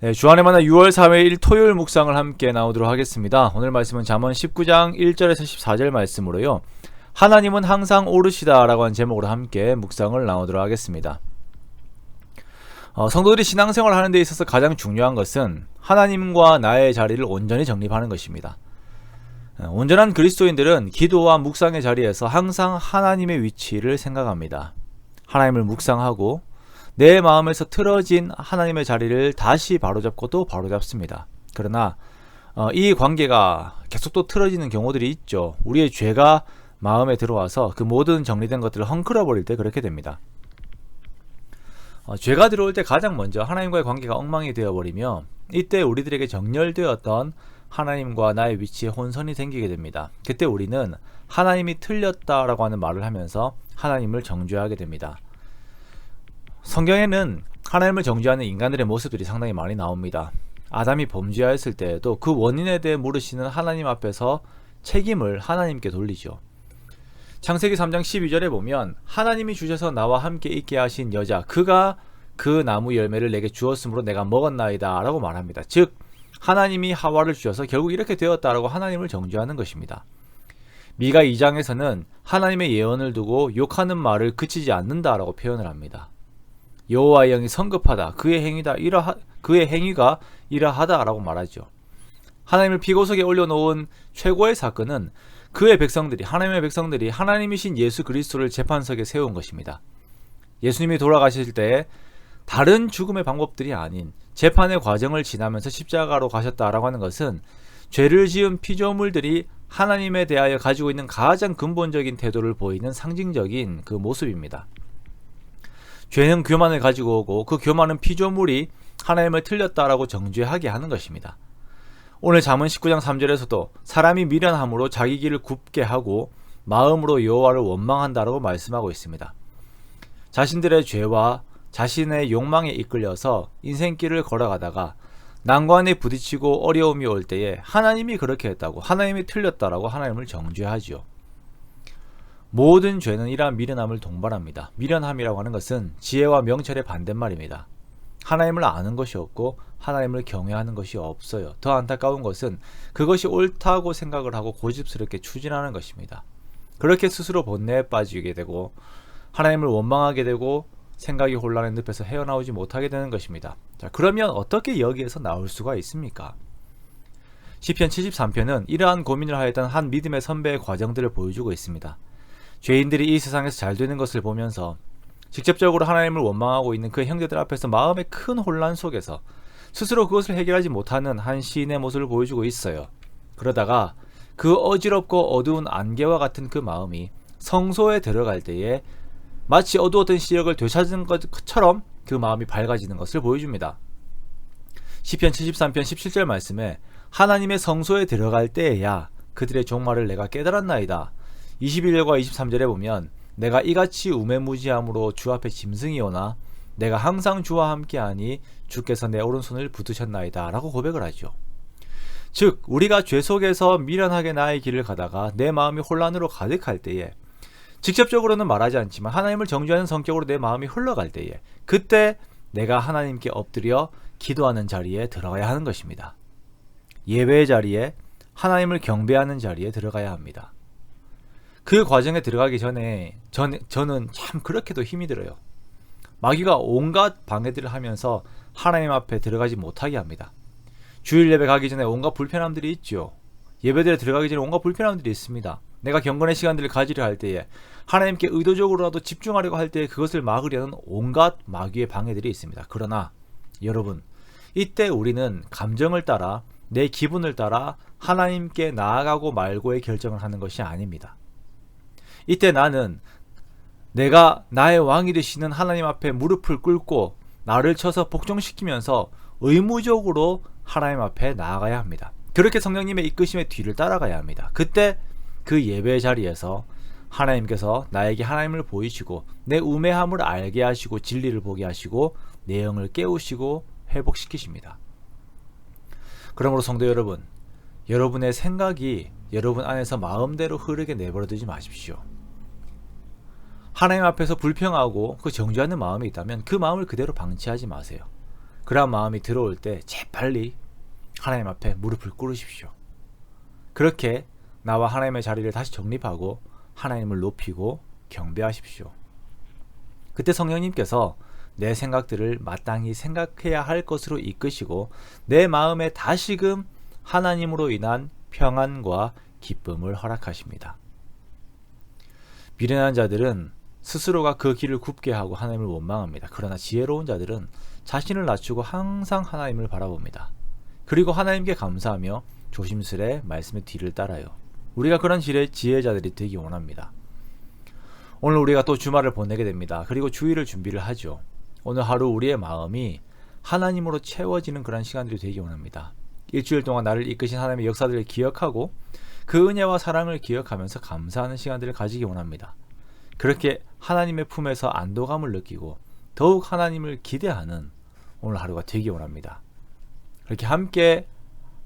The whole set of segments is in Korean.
네, 주안에 만나 6월 4일 토요일 묵상을 함께 나오도록 하겠습니다. 오늘 말씀은 잠언 19장 1절에서 14절 말씀으로요. 하나님은 항상 오르시다 라고 하는 제목으로 함께 묵상을 나오도록 하겠습니다. 성도들이 신앙생활을 하는 데 있어서 가장 중요한 것은 하나님과 나의 자리를 온전히 정립하는 것입니다. 온전한 그리스도인들은 기도와 묵상의 자리에서 항상 하나님의 위치를 생각합니다. 하나님을 묵상하고 내 마음에서 틀어진 하나님의 자리를 다시 바로잡고 또 바로잡습니다. 그러나 이 관계가 계속 또 틀어지는 경우들이 있죠. 우리의 죄가 마음에 들어와서 그 모든 정리된 것들을 헝클어 버릴 때 그렇게 됩니다. 죄가 들어올 때 가장 먼저 하나님과의 관계가 엉망이 되어버리며 이때 우리들에게 정렬되었던 하나님과 나의 위치에 혼선이 생기게 됩니다. 그때 우리는 하나님이 틀렸다라고 하는 말을 하면서 하나님을 정죄하게 됩니다. 성경에는 하나님을 정죄하는 인간들의 모습들이 상당히 많이 나옵니다. 아담이 범죄하였을 때에도 그 원인에 대해 물으시는 하나님 앞에서 책임을 하나님께 돌리죠. 창세기 3장 12절에 보면 하나님이 주셔서 나와 함께 있게 하신 여자 그가 그 나무 열매를 내게 주었으므로 내가 먹었나이다 라고 말합니다. 즉 하나님이 하와를 주셔서 결국 이렇게 되었다라고 하나님을 정죄하는 것입니다. 미가 2장에서는 하나님의 예언을 두고 욕하는 말을 그치지 않는다라고 표현을 합니다. 여호와의 영이 성급하다. 그의 행위가 이러하다라고 말하죠. 하나님을 피고석에 올려놓은 최고의 사건은 그의 백성들이 하나님의 백성들이 하나님이신 예수 그리스도를 재판석에 세운 것입니다. 예수님이 돌아가실 때 다른 죽음의 방법들이 아닌 재판의 과정을 지나면서 십자가로 가셨다라고 하는 것은 죄를 지은 피조물들이 하나님에 대하여 가지고 있는 가장 근본적인 태도를 보이는 상징적인 그 모습입니다. 죄는 교만을 가지고 오고 그 교만은 피조물이 하나님을 틀렸다라고 정죄하게 하는 것입니다. 오늘 잠언 19장 3절에서도 사람이 미련함으로 자기 길을 굽게 하고 마음으로 여호와를 원망한다라고 말씀하고 있습니다. 자신들의 죄와 자신의 욕망에 이끌려서 인생길을 걸어가다가 난관에 부딪히고 어려움이 올 때에 하나님이 그렇게 했다고 하나님이 틀렸다라고 하나님을 정죄하지요. 모든 죄는 이러한 미련함을 동반합니다. 미련함이라고 하는 것은 지혜와 명철의 반대말입니다. 하나님을 아는 것이 없고 하나님을 경외하는 것이 없어요. 더 안타까운 것은 그것이 옳다고 생각을 하고 고집스럽게 추진하는 것입니다. 그렇게 스스로 본내에 빠지게 되고 하나님을 원망하게 되고 생각이 혼란의 늪에서 헤어나오지 못하게 되는 것입니다. 자, 그러면 어떻게 여기에서 나올 수가 있습니까? 시편 73편은 이러한 고민을 하였던 한 믿음의 선배의 과정들을 보여주고 있습니다. 죄인들이 이 세상에서 잘 되는 것을 보면서 직접적으로 하나님을 원망하고 있는 그 형제들 앞에서 마음의 큰 혼란 속에서 스스로 그것을 해결하지 못하는 한 시인의 모습을 보여주고 있어요. 그러다가 그 어지럽고 어두운 안개와 같은 그 마음이 성소에 들어갈 때에 마치 어두웠던 시력을 되찾은 것처럼 그 마음이 밝아지는 것을 보여줍니다. 시편 73편 17절 말씀에 하나님의 성소에 들어갈 때에야 그들의 종말을 내가 깨달았나이다. 21절과 23절에 보면 내가 이같이 우매무지함으로 주 앞에 짐승이 오나 내가 항상 주와 함께하니 주께서 내 오른손을 붙드셨나이다 라고 고백을 하죠. 즉 우리가 죄 속에서 미련하게 나의 길을 가다가 내 마음이 혼란으로 가득할 때에 직접적으로는 말하지 않지만 하나님을 정죄하는 성격으로 내 마음이 흘러갈 때에 그때 내가 하나님께 엎드려 기도하는 자리에 들어가야 하는 것입니다. 예배의 자리에 하나님을 경배하는 자리에 들어가야 합니다. 그 과정에 들어가기 전에 저는 참 그렇게도 힘이 들어요. 마귀가 온갖 방해들을 하면서 하나님 앞에 들어가지 못하게 합니다. 주일 예배 가기 전에 온갖 불편함들이 있죠. 예배들에 들어가기 전에 온갖 불편함들이 있습니다. 내가 경건의 시간들을 가지려 할 때에 하나님께 의도적으로라도 집중하려고 할 때에 그것을 막으려는 온갖 마귀의 방해들이 있습니다. 그러나 여러분 이때 우리는 감정을 따라 내 기분을 따라 하나님께 나아가고 말고의 결정을 하는 것이 아닙니다. 이때 나는 내가 나의 왕이 되시는 하나님 앞에 무릎을 꿇고 나를 쳐서 복종시키면서 의무적으로 하나님 앞에 나아가야 합니다. 그렇게 성령님의 이끄심의 뒤를 따라가야 합니다. 그때 그 예배 자리에서 하나님께서 나에게 하나님을 보이시고 내 우매함을 알게 하시고 진리를 보게 하시고 내 영을 깨우시고 회복시키십니다. 그러므로 성도 여러분, 여러분의 생각이 여러분 안에서 마음대로 흐르게 내버려두지 마십시오. 하나님 앞에서 불평하고 그 정죄하는 마음이 있다면 그 마음을 그대로 방치하지 마세요. 그런 마음이 들어올 때 재빨리 하나님 앞에 무릎을 꿇으십시오. 그렇게 나와 하나님의 자리를 다시 정립하고 하나님을 높이고 경배하십시오. 그때 성령님께서 내 생각들을 마땅히 생각해야 할 것으로 이끄시고 내 마음에 다시금 하나님으로 인한 평안과 기쁨을 허락하십니다. 미련한 자들은 스스로가 그 길을 굽게 하고 하나님을 원망합니다. 그러나 지혜로운 자들은 자신을 낮추고 항상 하나님을 바라봅니다. 그리고 하나님께 감사하며 조심스레 말씀의 뒤를 따라요. 우리가 그런 지혜자들이 되기 원합니다. 오늘 우리가 또 주말을 보내게 됩니다. 그리고 주일을 준비를 하죠. 오늘 하루 우리의 마음이 하나님으로 채워지는 그런 시간들이 되기 원합니다. 일주일 동안 나를 이끄신 하나님의 역사들을 기억하고 그 은혜와 사랑을 기억하면서 감사하는 시간들을 가지기 원합니다. 그렇게 하나님의 품에서 안도감을 느끼고 더욱 하나님을 기대하는 오늘 하루가 되기 원합니다. 그렇게 함께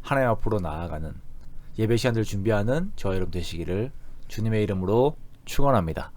하나님 앞으로 나아가는 예배 시간들을 준비하는 저와 여러분 되시기를 주님의 이름으로 축원합니다.